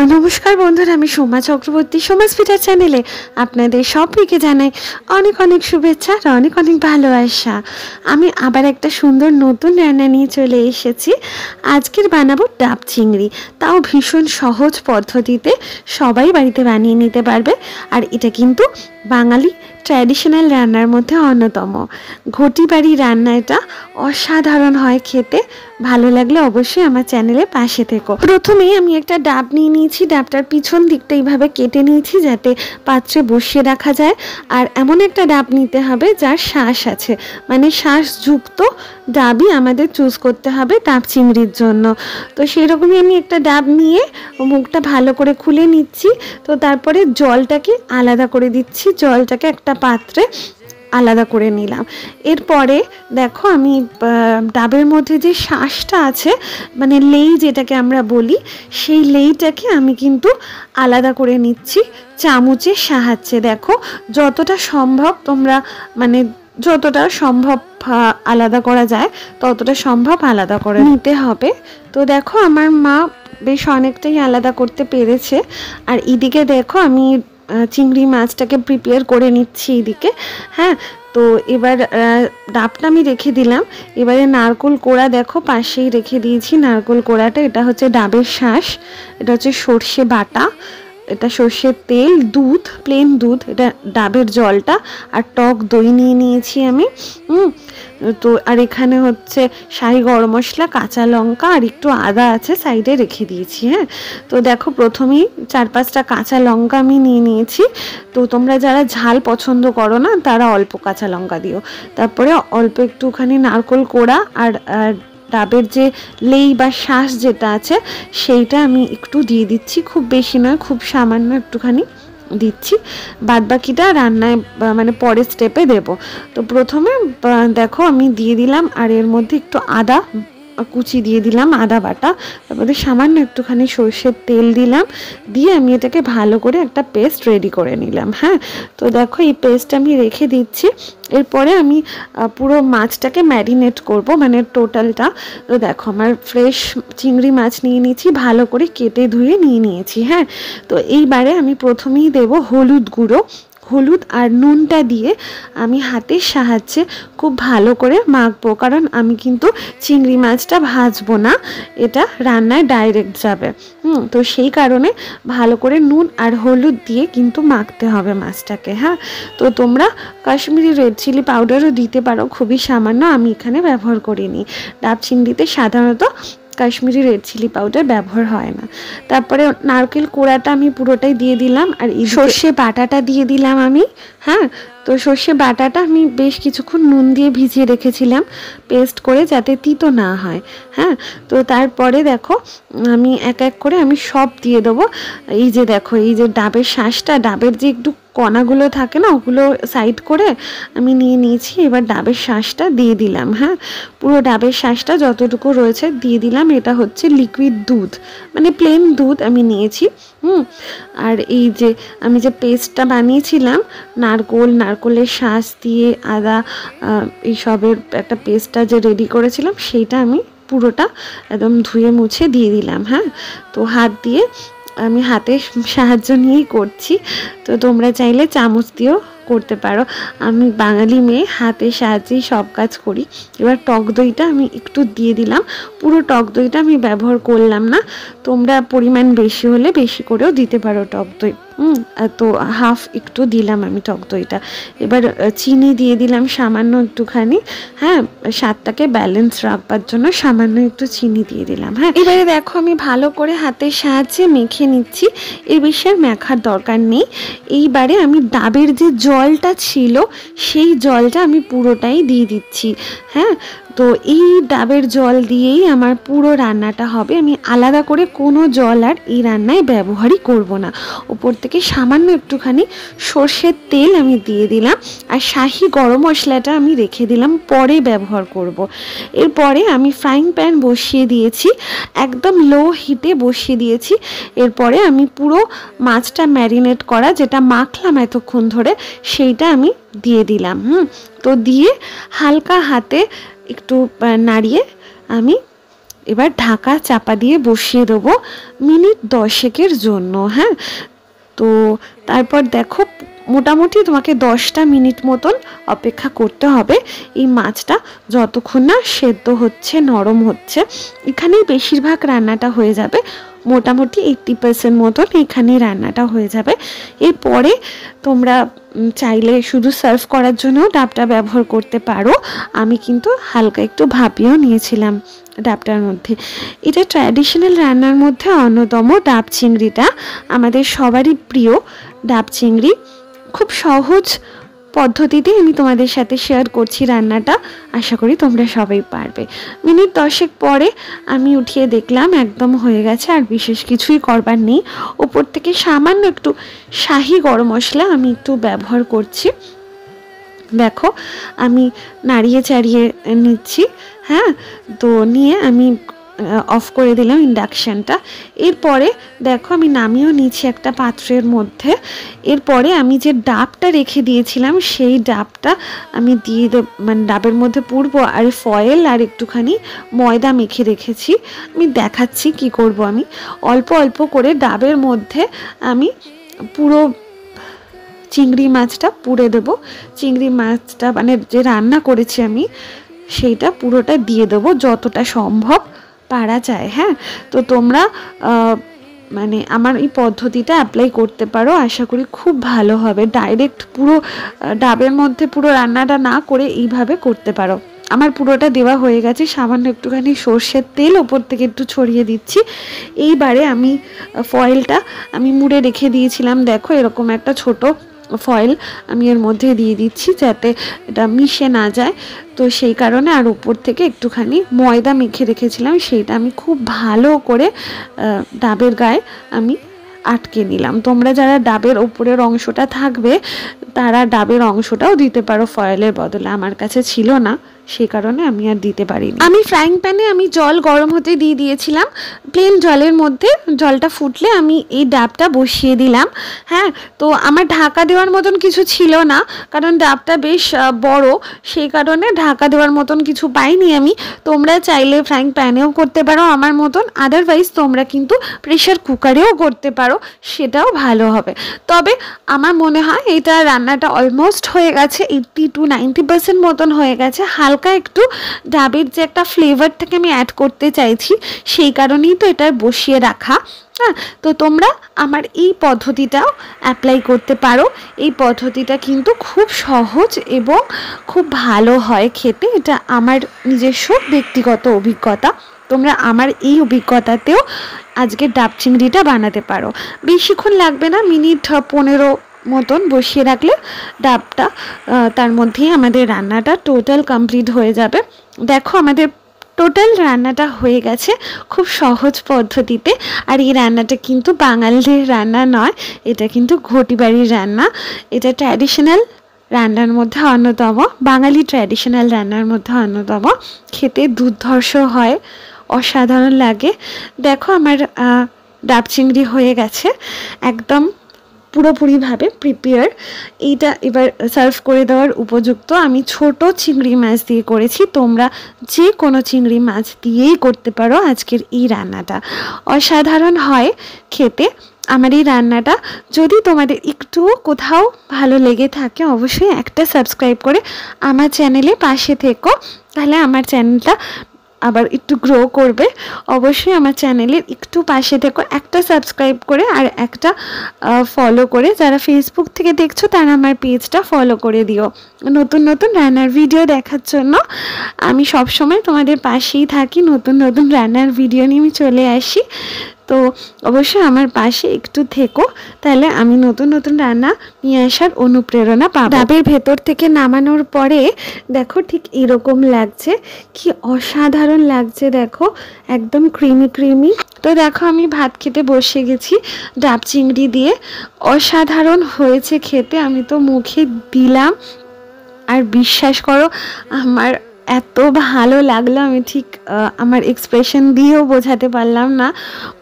নমস্কার বন্ধুরা, আমি সোমা চক্রবর্তী সোমাস পিঠার চ্যানেলে আপনাদের সবাইকে জানাই অনেক অনেক শুভেচ্ছা আর অনেক অনেক ভালোবাসা। আমি আবার একটা সুন্দর নতুন রান্না নিয়ে চলে এসেছি। আজকের বানাবো ডাব চিংড়ি, তাও ভীষণ সহজ পদ্ধতিতে সবাই বাড়িতে বানিয়ে নিতে পারবে। আর এটা কিন্তু বাঙালি ট্র্যাডিশনাল রান্নার মধ্যে অন্যতম। ঘটি বাড়ি রান্না এটা অসাধারণ হয় খেতে। ভালো লাগলে অবশ্যই আমার চ্যানেলে পাশে থেকো। প্রথমেই আমি একটা ডাব নিয়ে নিয়েছি, ডাবটার পিছন দিকটা এইভাবে কেটে নিয়েছি যাতে পাত্রে বসিয়ে রাখা যায়। আর এমন একটা ডাব নিতে হবে যার শ্বাস আছে, মানে শ্বাসযুক্ত ডাবই আমাদের চুজ করতে হবে ডাব চিংড়ির জন্য। তো সেরকমই আমি একটা ডাব নিয়ে মুখটা ভালো করে খুলে নিচ্ছি। তো তারপরে জলটাকে আলাদা করে দিচ্ছি, জলটাকে একটা পাত্রে আলাদা করে নিলাম। এরপরে দেখো আমি ডাবের মধ্যে যে শ্বাসটা আছে, মানে লেই যেটাকে আমরা বলি, সেই লেইটাকে আমি কিন্তু আলাদা করে নিচ্ছি চামচের সাহায্যে। দেখো যতটা সম্ভব তোমরা মানে যতটা সম্ভব আলাদা করা যায় ততটা সম্ভব আলাদা করে নিতে হবে। তো দেখো আমার মা বেশ অনেকটাই আলাদা করতে পেরেছে। আর এদিকে দেখো আমি চিংড়ি মাছটাকে প্রিপেয়ার করে নিচ্ছি এদিকে। হ্যাঁ, তো এবার ডাবটা আমি রেখে দিলাম। এবারে নারকেল কোড়া দেখো পাশেই রেখে দিয়েছি। নারকেল কোড়াটা এটা হচ্ছে ডাবের শ্বাস, এটা হচ্ছে সর্ষে বাটা, এটা সর্ষের তেল, দুধ, প্লেন দুধ, এটা ডাবের জলটা, আর টক দই নিয়ে নিয়েছি আমি। তো আর এখানে হচ্ছে শাহি গরম মশলা, কাঁচা লঙ্কা আর একটু আদা আছে সাইডে রেখে দিয়েছি। হ্যাঁ, তো দেখো প্রথমেই 4-5টা কাঁচা লঙ্কা আমি নিয়ে নিয়েছি। তো তোমরা যারা ঝাল পছন্দ করো না তারা অল্প কাঁচা লঙ্কা দিও। তারপরে অল্প একটুখানি নারকেল কোড়া আর ডাবের যে লেই বা শ্বাস যেটা আছে সেইটা আমি একটু দিয়ে দিচ্ছি, খুব বেশি নয়, খুব সামান্য একটুখানি দিচ্ছি। বাদবাকিটা রান্নায় মানে পরের স্টেপে দেব। তো প্রথমে দেখো আমি দিয়ে দিলাম, আর এর মধ্যে একটু আদা কুচি দিয়ে দিলাম, আদা বাটা, তারপরে সামান্য একটুখানি সর্ষের তেল দিলাম, দিয়ে আমি এটাকে ভালো করে একটা পেস্ট রেডি করে নিলাম। হ্যাঁ, তো দেখো এই পেস্ট আমি রেখে দিচ্ছি। এরপরে আমি পুরো মাছটাকে ম্যারিনেট করব, মানে টোটালটা। তো দেখো আমার ফ্রেশ চিংড়ি মাছ নিয়ে নিয়েছি, ভালো করে কেটে ধুয়ে নিয়ে নিয়েছি। হ্যাঁ, তো এইবারে আমি প্রথমেই দেব হলুদ গুঁড়ো। হলুদ আর নুনটা দিয়ে আমি হাতের সাহায্যে খুব ভালো করে মাখবো, কারণ আমি কিন্তু চিংড়ি মাছটা ভাজবো না, এটা রান্নায় ডাইরেক্ট যাবে। তো সেই কারণে ভালো করে নুন আর হলুদ দিয়ে কিন্তু মাখতে হবে মাছটাকে। হ্যাঁ, তো তোমরা কাশ্মীরি রেড চিলি পাউডারও দিতে পারো, খুবই সামান্য, আমি এখানে ব্যবহার করিনি। ডাব চিংড়িতে সাধারণত কাশ্মীরি রেড চিলি পাউডার ব্যবহার হয় না। তারপরে নারকেল কোড়াটা আমি পুরোটাই দিয়ে দিলাম, আর এই সর্ষে বাটাটা দিয়ে দিলাম আমি। হ্যাঁ, তো সর্ষে বাটাটা আমি বেশ কিছুক্ষণ নুন দিয়ে ভিজিয়ে রেখেছিলাম পেস্ট করে, যাতে তিতো না হয়। হ্যাঁ, তো তারপরে দেখো আমি এক এক করে আমি সব দিয়ে দেবো। এই যে দেখো এই যে ডাবের শ্বাসটা, ডাবের যে একটু কণাগুলো থাকে না, ওগুলো সাইড করে আমি নিয়ে নিয়েছি। এবার ডাবের শ্বাসটা দিয়ে দিলাম। হ্যাঁ, পুরো ডাবের শ্বাসটা যতটুকু রয়েছে দিয়ে দিলাম। এটা হচ্ছে লিকুইড দুধ, মানে প্লেন দুধ আমি নিয়েছি। আর এই যে আমি যে পেস্টটা বানিয়েছিলাম নারকেলের শ্বাস দিয়ে আদা এইসবের একটা পেস্টটা যে রেডি করেছিলাম, সেইটা আমি পুরোটা একদম ধুয়ে মুছে দিয়ে দিলাম। হ্যাঁ, তো হাত দিয়ে আমি হাতের সাহায্য নিয়েই করছি। তো তোমরা চাইলে চামচ দিয়েও করতে পারো, আমি বাঙালি মেয়ে, হাতের সাহায্যেই সব কাজ করি। এবার টক দইটা আমি একটু দিয়ে দিলাম, পুরো টক দইটা আমি ব্যবহার করলাম না, তোমরা পরিমাণ বেশি হলে বেশি করেও দিতে পারো টক দই। তো হাফ একটু দিলাম আমি টক দইটা। এবার চিনি দিয়ে দিলাম সামান্য একটুখানি। হ্যাঁ, স্বাদটাকে ব্যালেন্স রাখবার জন্য সামান্য একটু চিনি দিয়ে দিলাম। হ্যাঁ, এবারে দেখো আমি ভালো করে হাতের সাহায্যে মেখে নিচ্ছি, এর বেশি আর মেখার দরকার নেই। এইবারে আমি ডাবের যে জলটা ছিল সেই জলটা আমি পুরোটাই দিয়ে দিচ্ছি। হ্যাঁ, তো এই ডাবের জল দিয়েই আমার পুরো রান্নাটা হবে। আমি আলাদা করে কোনো জল আর এই রান্নায় ব্যবহারই করব না। উপর থেকে সামান্য একটুখানি সর্ষের তেল আমি দিয়ে দিলাম, আর শাহি গরম মশলাটা আমি রেখে দিলাম, পরে ব্যবহার করব। এরপরে আমি ফ্রাইং প্যান বসিয়ে দিয়েছি, একদম লো হিটে বসিয়ে দিয়েছি। এরপরে আমি পুরো মাছটা ম্যারিনেট করা যেটা মাখলাম এতক্ষণ ধরে সেইটা আমি দিয়ে দিলাম। তো দিয়ে হালকা হাতে একটু নাড়িয়ে আমি এবার ঢাকা চাপা দিয়ে বসিয়ে দেবো মিনিট 10 জন্য। হ্যাঁ, তো তারপর দেখো মোটামুটি তোমাকে 10টা মিনিট মতন অপেক্ষা করতে হবে এই মাছটা যতক্ষণ না সেদ্ধ হচ্ছে, নরম হচ্ছে। এখানেই বেশিরভাগ রান্নাটা হয়ে যাবে, মোটামুটি 80% মতন এখানেই রান্নাটা হয়ে যাবে। এরপরে তোমরা চাইলে শুধু সার্ভ করার জন্য ডাবটা ব্যবহার করতে পারো। আমি কিন্তু হালকা একটু ভাপিয়েও নিয়েছিলাম ডাবটার মধ্যে। এটা ট্র্যাডিশনাল রান্নার মধ্যে অন্যতম ডাব চিংড়িটা, আমাদের সবারই প্রিয় ডাব চিংড়ি। খুব সহজ পদ্ধতিতে আমি তোমাদের সাথে শেয়ার করছি রান্নাটা, আশা করি তোমরা সবাই পারবে। মিনিট 10 পরে আমি উঠিয়ে দেখলাম একদম হয়ে গেছে, আর বিশেষ কিছুই করবার নেই। ওপর থেকে সামান্য একটু শাহি গরম মশলা আমি একটু ব্যবহার করছি। দেখো আমি নাড়িয়ে চাড়িয়ে নিচ্ছি। হ্যাঁ, তো নিয়ে আমি অফ করে দিলাম ইন্ডাকশানটা। এরপরে দেখো আমি নামিয়েও নিচ্ছি একটা পাত্রের মধ্যে। এরপরে আমি যে ডাবটা রেখে দিয়েছিলাম সেই ডাবটা আমি দিয়ে মানে ডাবের মধ্যে পুরবো, আর ফয়েল আর একটুখানি ময়দা মেখে রেখেছি। আমি দেখাচ্ছি কি করব। আমি অল্প অল্প করে ডাবের মধ্যে আমি পুরো চিংড়ি মাছটা পুড়ে দেবো। চিংড়ি মাছটা মানে যে রান্না করেছি আমি সেইটা পুরোটা দিয়ে দেবো যতটা সম্ভব পারা যায়। হ্যাঁ, তো তোমরা মানে আমার এই পদ্ধতিটা অ্যাপ্লাই করতে পারো, আশা করি খুব ভালো হবে। ডাইরেক্ট পুরো ডাবের মধ্যে পুরো রান্নাটা না করে এইভাবে করতে পারো। আমার পুরোটা দেওয়া হয়ে গেছে, সামান্য একটুখানি সর্ষের তেল ওপর থেকে একটু ছড়িয়ে দিচ্ছি। এইবারে আমি ফয়েলটা আমি মুড়ে রেখে দিয়েছিলাম, দেখো এরকম একটা ছোট ফয়েল আমি এর মধ্যে দিয়ে দিচ্ছি যাতে এটা মিশে না যায়। তো সেই কারণে আর উপর থেকে একটুখানি ময়দা মেখে রেখেছিলাম, সেইটা আমি খুব ভালো করে ডাবের গায়ে আমি আটকে নিলাম। তোমরা যারা ডাবের ওপরের অংশটা থাকবে তারা ডাবের অংশটাও দিতে পারো ফয়েলের বদলে, আমার কাছে ছিল না সেই কারণে আমি আর দিতে পারিনি। আমি ফ্রাইং প্যানে আমি জল গরম হতে দিয়ে দিয়েছিলাম, প্লেন জলের মধ্যে জলটা ফুটলে আমি এই ডাবটা বসিয়ে দিলাম। হ্যাঁ, তো আমার ঢাকা দেওয়ার মতন কিছু ছিল না, কারণ ডাবটা বেশ বড়, সেই কারণে ঢাকা দেওয়ার মতন কিছু পাইনি আমি। তোমরা চাইলে ফ্রাইং প্যানেও করতে পারো আমার মতন, আদারওয়াইজ তোমরা কিন্তু প্রেশার কুকারেও করতে পারো, সেটাও ভালো হবে। তবে আমার মনে হয় এটা রান্নাটা অলমোস্ট হয়ে গেছে, 80 to 90% মতন হয়ে গেছে। হালকা একটু ডাবের যে একটা ফ্লেভারটাকে আমি অ্যাড করতে চাইছি, সেই কারণেই তো এটা বসিয়ে রাখা। হ্যাঁ, তো তোমরা আমার এই পদ্ধতিটাও অ্যাপ্লাই করতে পারো। এই পদ্ধতিটা কিন্তু খুব সহজ এবং খুব ভালো হয় খেতে, এটা আমার নিজস্ব ব্যক্তিগত অভিজ্ঞতা। তোমরা আমার এই অভিজ্ঞতাতেও আজকে ডাব চিংড়িটা বানাতে পারো। বেশিক্ষণ লাগবে না, মিনিট 15 মতন বসিয়ে রাখলে ডাবটা তার মধ্যেই আমাদের রান্নাটা টোটাল কমপ্লিট হয়ে যাবে। দেখো আমাদের টোটাল রান্নাটা হয়ে গেছে খুব সহজ পদ্ধতিতে। আর এই রান্নাটা কিন্তু বাঙালিদের রান্না নয়, এটা কিন্তু ঘটি বাড়ির রান্না। এটা ট্র্যাডিশনাল রান্নার মধ্যে অন্যতম, বাঙালি ট্র্যাডিশনাল রান্নার মধ্যে অন্যতম। খেতে দুর্ধর্ষ হয়, অসাধারণ লাগে। দেখো আমার ডাব চিংড়ি হয়ে গেছে একদম পুরোপুরিভাবে প্রিপেয়ার। এইটা এবার সার্ভ করে দেওয়ার উপযুক্ত। আমি ছোট চিংড়ি মাছ দিয়ে করেছি, তোমরা যে কোনো চিংড়ি মাছ দিয়েই করতে পারো আজকের এই রান্নাটা, অসাধারণ হয় খেতে আমার এই রান্নাটা। যদি তোমাদের একটু কোথাও ভালো লেগে থাকে অবশ্যই একটা সাবস্ক্রাইব করে আমার চ্যানেলে পাশে থেকো, তাহলে আমার চ্যানেলটা আবার একটু গ্রো করবে। অবশ্যই আমার চ্যানেলের একটু পাশে থেকো, একটা সাবস্ক্রাইব করে আর একটা ফলো করে। যারা ফেসবুক থেকে দেখছো তারা আমার পেজটা ফলো করে দিও। নতুন নতুন রান্নার ভিডিও দেখার জন্য আমি সবসময় তোমাদের পাশেই থাকি, নতুন নতুন রান্নার ভিডিও নিয়ে আমি চলে আসি। তো অবশ্যই আমার পাশে একটু থেকো, তাহলে আমি নতুন নতুন রান্না নিয়ে আসার অনুপ্রেরণা পাবো। ডাবের ভেতর থেকে নামানোর পরে দেখো ঠিক এরকম লাগছে, কি অসাধারণ লাগছে দেখো, একদম ক্রিমি ক্রিমি। তো দেখো আমি ভাত খেতে বসে গেছি ডাব চিংড়ি দিয়ে, অসাধারণ হয়েছে খেতে। আমি তো মুখে দিলাম আর বিশ্বাস করো আমার এত ভালো লাগলো, আমি ঠিক আমার এক্সপ্রেশন দিয়েও বোঝাতে পারলাম না।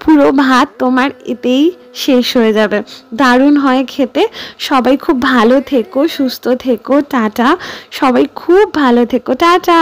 পুরো ভাত তোমার এতেই শেষ হয়ে যাবে, দারুণ হয় খেতে। সবাই খুব ভালো থেকো, সুস্থ থেকো, টাটা। সবাই খুব ভালো থেকো, টাটা।